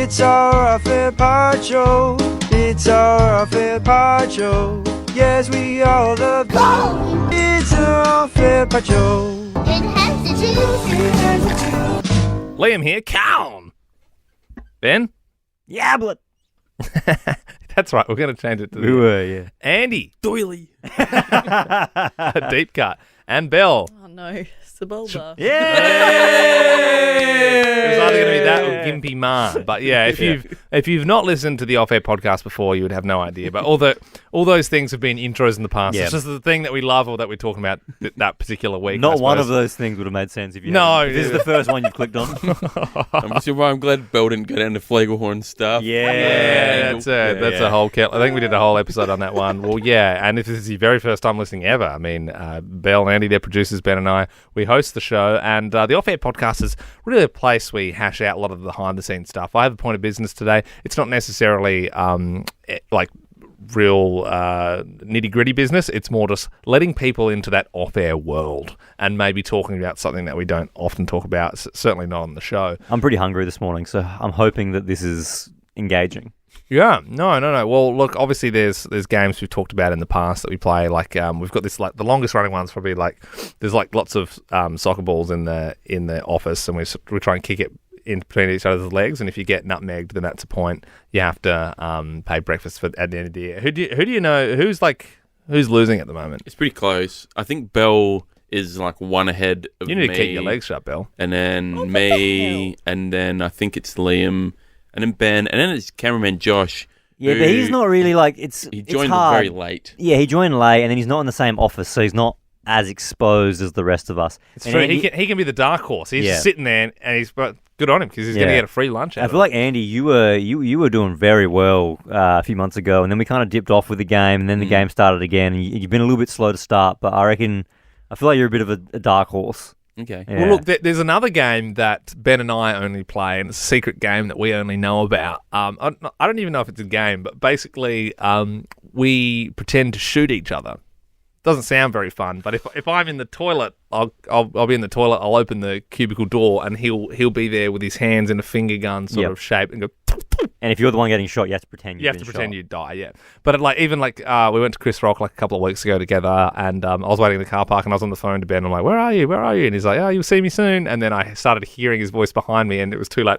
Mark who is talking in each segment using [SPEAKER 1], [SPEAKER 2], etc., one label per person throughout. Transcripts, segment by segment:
[SPEAKER 1] It's our off-air pod show. It's our off-air pod show. Yes, we all love you. It's our off-air pod show.
[SPEAKER 2] It has to do.
[SPEAKER 3] Liam here, calm. Ben?
[SPEAKER 4] Yablet.
[SPEAKER 3] That's right, we're going to change it to
[SPEAKER 4] We were, yeah.
[SPEAKER 3] Andy.
[SPEAKER 5] Doily.
[SPEAKER 3] A deep cut. And Belle.
[SPEAKER 6] Oh no, Sebulba.
[SPEAKER 3] It was either going to be that or Gimpy Ma. But yeah, if you've not listened to the Off Air podcast before, you would have no idea. But all those things have been intros in the past.
[SPEAKER 4] Yeah.
[SPEAKER 3] It's just the thing that we love or that we're talking about that particular week.
[SPEAKER 4] Not
[SPEAKER 3] I
[SPEAKER 4] one of
[SPEAKER 3] suppose.
[SPEAKER 4] those things would have made sense if you
[SPEAKER 3] No,
[SPEAKER 4] hadn't. This is the first one you've clicked on.
[SPEAKER 5] I'm glad Bell didn't go down to Flegelhorn stuff.
[SPEAKER 3] Yeah, that's a whole. I think we did a whole episode on that one. Well, yeah, and if this is your very first time listening ever, I mean, Belle and Andy, their producers, Ben and I, we host the show, and the Off Air podcast is really a place we hash out a lot of the behind-the-scenes stuff. I have a point of business today. It's not necessarily like real nitty-gritty business. It's more just letting people into that off-air world and maybe talking about something that we don't often talk about, certainly not on the show.
[SPEAKER 4] I'm pretty hungry this morning, so I'm hoping that this is engaging.
[SPEAKER 3] Yeah, no. Well, look, obviously there's games we've talked about in the past that we play. Like we've got this, like the longest running one's probably like there's like lots of soccer balls in the office, and we try and kick it in between each other's legs. And if you get nutmegged, then that's a point. You have to pay breakfast at the end of the year. Who do you know who's losing at the moment?
[SPEAKER 5] It's pretty close. I think Bell is like one ahead of me.
[SPEAKER 3] You need to keep your legs shut, Belle.
[SPEAKER 5] And then
[SPEAKER 6] what
[SPEAKER 5] me,
[SPEAKER 6] the
[SPEAKER 5] and then I think it's Liam, and then Ben, and then it's cameraman Josh.
[SPEAKER 4] Yeah,
[SPEAKER 5] who-
[SPEAKER 4] but he's not really like
[SPEAKER 5] He
[SPEAKER 4] it's
[SPEAKER 5] joined
[SPEAKER 4] hard.
[SPEAKER 5] very late.
[SPEAKER 4] Yeah, he joined late, and then he's not in the same office, so he's not as exposed as the rest of us.
[SPEAKER 3] It's
[SPEAKER 4] And
[SPEAKER 3] true.
[SPEAKER 4] Andy-
[SPEAKER 3] He can be the dark horse. He's
[SPEAKER 4] Yeah.
[SPEAKER 3] just sitting there, and he's but good on him because he's going to
[SPEAKER 4] Yeah.
[SPEAKER 3] get a free lunch out
[SPEAKER 4] I
[SPEAKER 3] of
[SPEAKER 4] feel
[SPEAKER 3] it.
[SPEAKER 4] like Andy, you were doing very well a few months ago, and then we kind of dipped off with the game, and then the game started again. And you've been a little bit slow to start, but I feel like you're a bit of a dark horse.
[SPEAKER 5] Okay.
[SPEAKER 4] Yeah.
[SPEAKER 3] Well, look, there's another game that Ben and I only play, and it's a secret game that we only know about. I don't even know if it's a game, but basically we pretend to shoot each other. Doesn't sound very fun, but if I'm in the toilet, I'll be in the toilet. I'll open the cubicle door, and he'll be there with his hands in a finger gun sort
[SPEAKER 4] Yep.
[SPEAKER 3] of shape, and go.
[SPEAKER 4] And if you're the one getting shot, you have to pretend
[SPEAKER 3] You have to pretend you die, yeah. But we went to Chris Rock like a couple of weeks ago together, and I was waiting in the car park, and I was on the phone to Ben. I'm like, "Where are you? Where are you?" And he's like, "Oh, you'll see me soon." And then I started hearing his voice behind me, and it was too late.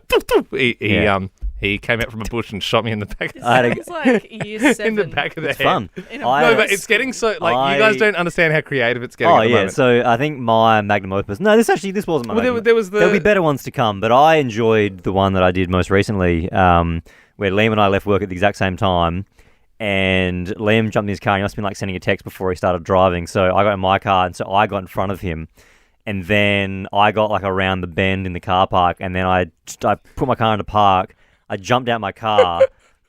[SPEAKER 3] He came out from a bush and shot me in the back.
[SPEAKER 4] I had a-
[SPEAKER 6] It's like year 7.
[SPEAKER 3] In the back of the
[SPEAKER 4] It's
[SPEAKER 3] head.
[SPEAKER 4] fun.
[SPEAKER 6] In a
[SPEAKER 3] No,
[SPEAKER 6] I-
[SPEAKER 3] but it's getting so like you guys don't understand how creative it's getting.
[SPEAKER 4] Oh
[SPEAKER 3] at the
[SPEAKER 4] yeah,
[SPEAKER 3] moment.
[SPEAKER 4] so I think my magnum opus. No, this wasn't my.
[SPEAKER 3] Well,
[SPEAKER 4] magnum.
[SPEAKER 3] there was
[SPEAKER 4] There'll be better ones to come, but I enjoyed the one that I did most recently, where Liam and I left work at the exact same time, and Liam jumped in his car. And he must have been like sending a text before he started driving. So I got in my car, and so I got in front of him, and then I got like around the bend in the car park, and then I put my car into park. I jumped out my car.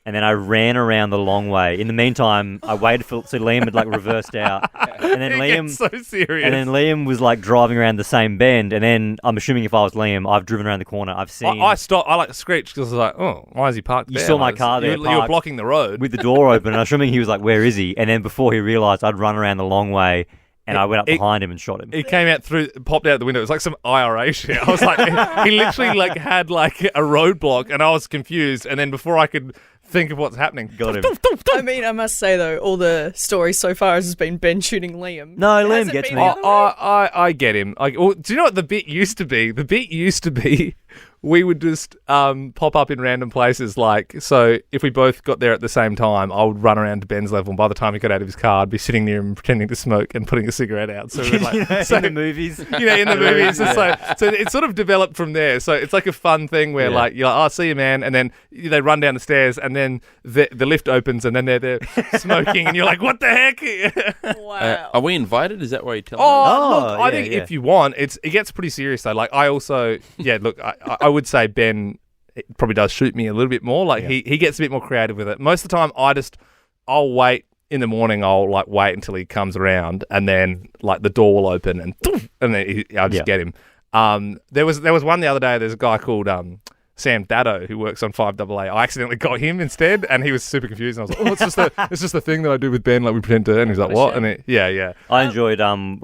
[SPEAKER 4] And then I ran around the long way. In the meantime, I waited so Liam had like reversed out, and then
[SPEAKER 3] It
[SPEAKER 4] Liam
[SPEAKER 3] gets so serious.
[SPEAKER 4] and then Liam was like driving around the same bend, and then I'm assuming if I was Liam, I've driven around the corner. I've seen
[SPEAKER 3] I stopped. I like screeched because I was like, "Oh, why is he parked
[SPEAKER 4] You
[SPEAKER 3] there?"
[SPEAKER 4] saw my
[SPEAKER 3] Like,
[SPEAKER 4] car there
[SPEAKER 3] You were
[SPEAKER 4] parked
[SPEAKER 3] blocking the road.
[SPEAKER 4] with the door open, and I'm assuming he was like, "Where is he?" And then before he realised, I'd run around the long way, and I went up behind him and shot him.
[SPEAKER 3] He came out popped out the window. It was like some IRA shit. I was like, he literally like had like a roadblock, and I was confused. And then before I could think of what's happening,
[SPEAKER 4] Got him.
[SPEAKER 6] I mean, I must say though, all the stories so far has been Ben shooting Liam.
[SPEAKER 4] No,
[SPEAKER 6] It
[SPEAKER 4] Liam
[SPEAKER 6] hasn't
[SPEAKER 4] gets
[SPEAKER 6] been
[SPEAKER 4] me.
[SPEAKER 6] the other way.
[SPEAKER 3] I get him. Well, do you know what the bit used to be? The bit used to be we would just pop up in random places. Like, so if we both got there at the same time, I would run around to Ben's level, and by the time he got out of his car, I'd be sitting near him pretending to smoke and putting a cigarette out. So, we're like,
[SPEAKER 4] In the movies.
[SPEAKER 3] in the movies. So it sort of developed from there. So it's like a fun thing where like you're like, "Oh, see you, man," and then they run down the stairs, and then the lift opens, and then they're there smoking, and you're like, "What the heck?"
[SPEAKER 6] Wow.
[SPEAKER 5] Are we invited? Is that why you tell us?
[SPEAKER 3] Oh,
[SPEAKER 4] Oh,
[SPEAKER 3] look, I
[SPEAKER 4] yeah,
[SPEAKER 3] think
[SPEAKER 4] yeah.
[SPEAKER 3] if you want, it gets pretty serious though. Like I also, look, I would say Ben probably does shoot me a little bit more. Like he gets a bit more creative with it. Most of the time, I'll wait in the morning. I'll like wait until he comes around, and then like the door will open, and then I'll just get him. There was one the other day. There's a guy called Sam Daddo, who works on 5AA. I accidentally got him instead, and he was super confused. And I was like, "Oh, it's just the thing that I do with Ben, like we pretend to." And he's like, "What?" And yeah.
[SPEAKER 4] I enjoyed one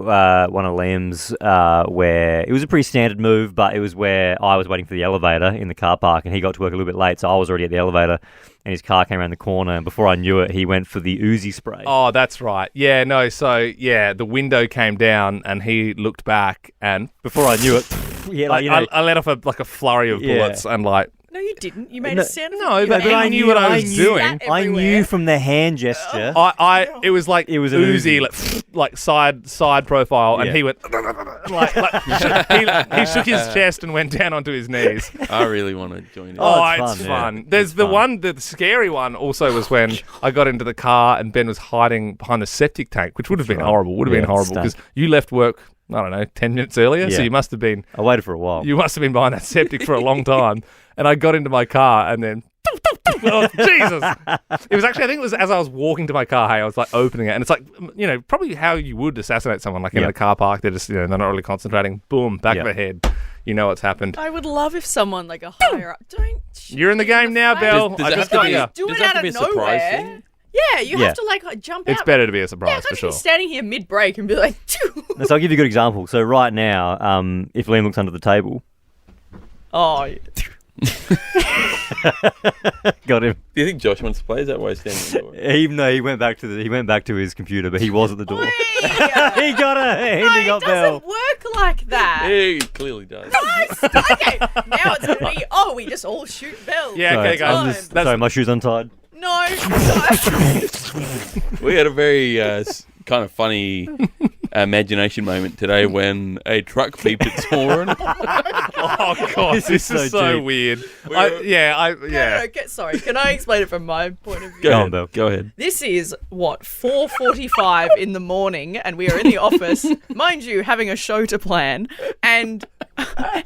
[SPEAKER 4] of Liam's where it was a pretty standard move, but it was where I was waiting for the elevator in the car park, and he got to work a little bit late, so I was already at the elevator, and his car came around the corner, and before I knew it, he went for the Uzi spray.
[SPEAKER 3] Oh, that's right. Yeah, no. So yeah, the window came down, and he looked back, and
[SPEAKER 4] Before I knew it, yeah, like, you know,
[SPEAKER 3] I let off a flurry of bullets, and like.
[SPEAKER 6] No, you didn't. You made a sound.
[SPEAKER 3] No, but I knew what I was doing.
[SPEAKER 4] I knew from the hand gesture.
[SPEAKER 3] It was like
[SPEAKER 4] It was an
[SPEAKER 3] Uzi,
[SPEAKER 4] Uzi.
[SPEAKER 3] like side profile, and
[SPEAKER 4] Yeah.
[SPEAKER 3] he went like he shook his chest and went down onto his knees.
[SPEAKER 5] I really want to join in.
[SPEAKER 3] Oh,
[SPEAKER 4] it's
[SPEAKER 3] it's
[SPEAKER 4] fun,
[SPEAKER 3] fun.
[SPEAKER 4] yeah.
[SPEAKER 3] There's
[SPEAKER 4] It's
[SPEAKER 3] the
[SPEAKER 4] fun.
[SPEAKER 3] one, the scary one also was when I got into the car and Ben was hiding behind the septic tank, which would have been horrible. Would have been
[SPEAKER 4] Yeah,
[SPEAKER 3] horrible
[SPEAKER 4] stank.
[SPEAKER 3] because you left work, I don't know, 10 minutes earlier, so
[SPEAKER 4] Yeah.
[SPEAKER 3] you must have been
[SPEAKER 4] I waited for a while.
[SPEAKER 3] behind that septic for a long time. And I got into my car and then. Oh, Jesus. It was actually, I think it was as I was walking to my car, hey, I was like opening it. And it's like, you know, probably how you would assassinate someone, like in
[SPEAKER 4] Yeah.
[SPEAKER 3] a car park. They're just, you know, they're not really concentrating. Boom, back
[SPEAKER 4] Yeah.
[SPEAKER 3] of the head. You know what's happened.
[SPEAKER 6] I would love if someone like a higher up. Don't. shoot
[SPEAKER 3] You're in the
[SPEAKER 6] me
[SPEAKER 3] game now,
[SPEAKER 6] face.
[SPEAKER 3] Belle.
[SPEAKER 5] Does
[SPEAKER 3] I
[SPEAKER 5] it
[SPEAKER 3] just
[SPEAKER 5] have
[SPEAKER 3] got
[SPEAKER 5] to be-
[SPEAKER 3] you.
[SPEAKER 6] Do
[SPEAKER 5] Does
[SPEAKER 6] it
[SPEAKER 5] it have
[SPEAKER 6] out
[SPEAKER 5] to
[SPEAKER 6] of
[SPEAKER 5] be a surprise
[SPEAKER 6] nowhere.
[SPEAKER 5] thing?
[SPEAKER 6] Yeah, you
[SPEAKER 4] Yeah.
[SPEAKER 6] have to like jump
[SPEAKER 3] It's
[SPEAKER 6] out.
[SPEAKER 3] better to be a
[SPEAKER 6] Yeah, I
[SPEAKER 3] surprise for
[SPEAKER 6] can't
[SPEAKER 3] sure.
[SPEAKER 6] be standing here mid break and be like,
[SPEAKER 4] No, so I'll give you a good example. So right now, if Liam looks under the table,
[SPEAKER 6] oh, yeah.
[SPEAKER 4] got him.
[SPEAKER 5] Do you think Josh wants to play? Is that why he's standing in the door?
[SPEAKER 4] Even though he went back to his computer, but he was at the door.
[SPEAKER 6] Oi!
[SPEAKER 4] He got a hand.
[SPEAKER 6] No,
[SPEAKER 4] He
[SPEAKER 6] it
[SPEAKER 4] got
[SPEAKER 6] doesn't
[SPEAKER 4] Bell.
[SPEAKER 6] work like that.
[SPEAKER 5] Yeah, he clearly does.
[SPEAKER 6] Okay, now it's gonna be. Oh, we just all shoot Bell.
[SPEAKER 3] Yeah,
[SPEAKER 4] Sorry,
[SPEAKER 3] okay, guys.
[SPEAKER 4] I'm just-
[SPEAKER 3] That's-
[SPEAKER 4] sorry, my shoe's untied.
[SPEAKER 6] No.
[SPEAKER 5] We had a very kind of funny imagination moment today when a truck beeped its horn.
[SPEAKER 3] Oh, God. This is
[SPEAKER 4] so
[SPEAKER 3] so
[SPEAKER 4] deep.
[SPEAKER 3] weird.
[SPEAKER 6] No,
[SPEAKER 3] Yeah.
[SPEAKER 6] sorry. Can I explain it from my point of view?
[SPEAKER 5] Go
[SPEAKER 4] Go
[SPEAKER 5] ahead,
[SPEAKER 4] on, Belle.
[SPEAKER 5] Go ahead.
[SPEAKER 6] This is what 4:45 in the morning, and we are in the office, mind you, having a show to plan, and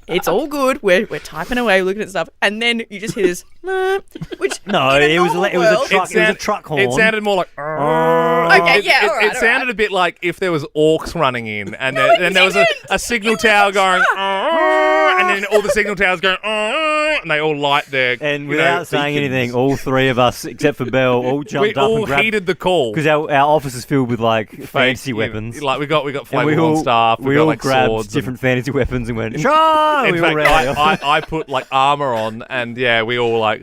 [SPEAKER 6] it's all good. We're typing away, looking at stuff, and then you just hear this, which
[SPEAKER 4] No,
[SPEAKER 6] in a
[SPEAKER 4] it was
[SPEAKER 6] normal
[SPEAKER 4] a
[SPEAKER 6] world-
[SPEAKER 4] truck. It was a truck horn.
[SPEAKER 3] It sounded more like.
[SPEAKER 6] Okay, yeah, all right,
[SPEAKER 3] It sounded a bit like if there was orcs running in, and then there was a signal tower going, and then all the signal towers going, and they all light their.
[SPEAKER 4] And
[SPEAKER 3] you know,
[SPEAKER 4] without saying
[SPEAKER 3] beacons.
[SPEAKER 4] anything, all three of us, except for Bell, all
[SPEAKER 3] we
[SPEAKER 4] jumped up
[SPEAKER 3] all
[SPEAKER 4] and grabbed
[SPEAKER 3] heeded the call.
[SPEAKER 4] because our office is filled with like fancy
[SPEAKER 3] You know,
[SPEAKER 4] weapons.
[SPEAKER 3] like we got
[SPEAKER 4] And
[SPEAKER 3] flammable staff.
[SPEAKER 4] we
[SPEAKER 3] got
[SPEAKER 4] all
[SPEAKER 3] like
[SPEAKER 4] grabbed
[SPEAKER 3] swords and-
[SPEAKER 4] different fantasy weapons and went, Shaw!
[SPEAKER 3] In
[SPEAKER 4] We all
[SPEAKER 3] fact,
[SPEAKER 4] ran off.
[SPEAKER 3] I put like armor on, and yeah, we all like,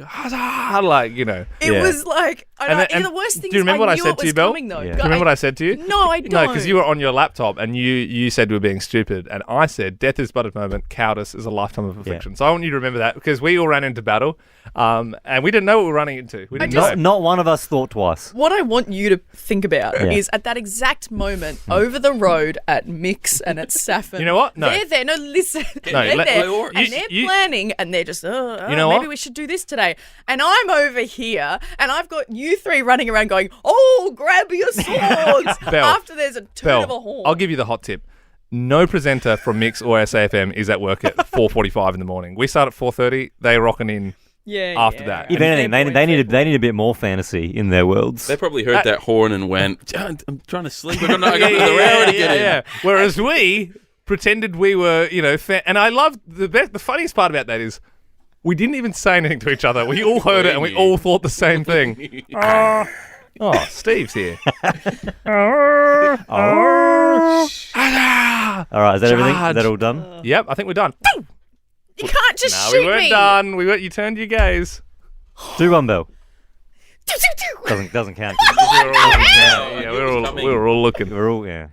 [SPEAKER 3] like you know.
[SPEAKER 6] It
[SPEAKER 4] Yeah.
[SPEAKER 6] was like,
[SPEAKER 3] And then-
[SPEAKER 6] the worst thing
[SPEAKER 3] do you
[SPEAKER 6] is
[SPEAKER 3] remember what I
[SPEAKER 6] knew
[SPEAKER 3] said
[SPEAKER 6] it
[SPEAKER 3] to you,
[SPEAKER 6] was
[SPEAKER 3] Belle?
[SPEAKER 6] coming, though.
[SPEAKER 4] Yeah.
[SPEAKER 3] Do you remember what I said to you?
[SPEAKER 6] No, I don't.
[SPEAKER 3] No, because you were on your laptop and you said we were being stupid, and I said death is but a moment, cowardice is a lifetime of affliction. So I want you to remember that because we all ran into battle, and we didn't know what we were running into. We didn't know.
[SPEAKER 4] Not one of us thought twice.
[SPEAKER 6] What I want you to think about
[SPEAKER 4] Yeah.
[SPEAKER 6] is at that exact moment over the road at Mix and at Saffron.
[SPEAKER 3] You know what? No.
[SPEAKER 6] They're there. No, listen.
[SPEAKER 3] No,
[SPEAKER 6] they're
[SPEAKER 3] let-
[SPEAKER 6] there
[SPEAKER 3] you-
[SPEAKER 6] and they're
[SPEAKER 3] you-
[SPEAKER 6] planning and they're just,
[SPEAKER 3] You know
[SPEAKER 6] maybe
[SPEAKER 3] what?
[SPEAKER 6] we should do this today. And I'm over here and I've got you three running around going, oh, grab your swords.
[SPEAKER 3] Belle,
[SPEAKER 6] After there's a turn of a
[SPEAKER 3] Belle,
[SPEAKER 6] horn.
[SPEAKER 3] I'll give you the hot tip. No presenter from Mix or SAFM is at work at 4:45 in the morning. We start at 4:30. They're rocking in.
[SPEAKER 6] yeah,
[SPEAKER 3] after
[SPEAKER 6] yeah.
[SPEAKER 3] that.
[SPEAKER 4] If
[SPEAKER 3] And
[SPEAKER 4] anything, they need a bit more fantasy in their worlds.
[SPEAKER 5] They probably heard that horn and went, "I'm trying to sleep. I got another hour to get in."
[SPEAKER 3] Whereas we pretended we were, you know, and I love the funniest part about that is we didn't even say anything to each other. We all heard it and we all thought the same thing. Oh, Steve's here.
[SPEAKER 4] All right, is that everything? Is that all done?
[SPEAKER 3] Yep, I think we're done.
[SPEAKER 6] You can't just
[SPEAKER 3] No,
[SPEAKER 6] shoot
[SPEAKER 3] we weren't
[SPEAKER 6] me.
[SPEAKER 3] done. You turned your gaze.
[SPEAKER 4] 2-1 Bell.
[SPEAKER 6] Do, do, do.
[SPEAKER 4] Doesn't count.
[SPEAKER 3] Yeah, we were all looking.
[SPEAKER 4] We're all, yeah.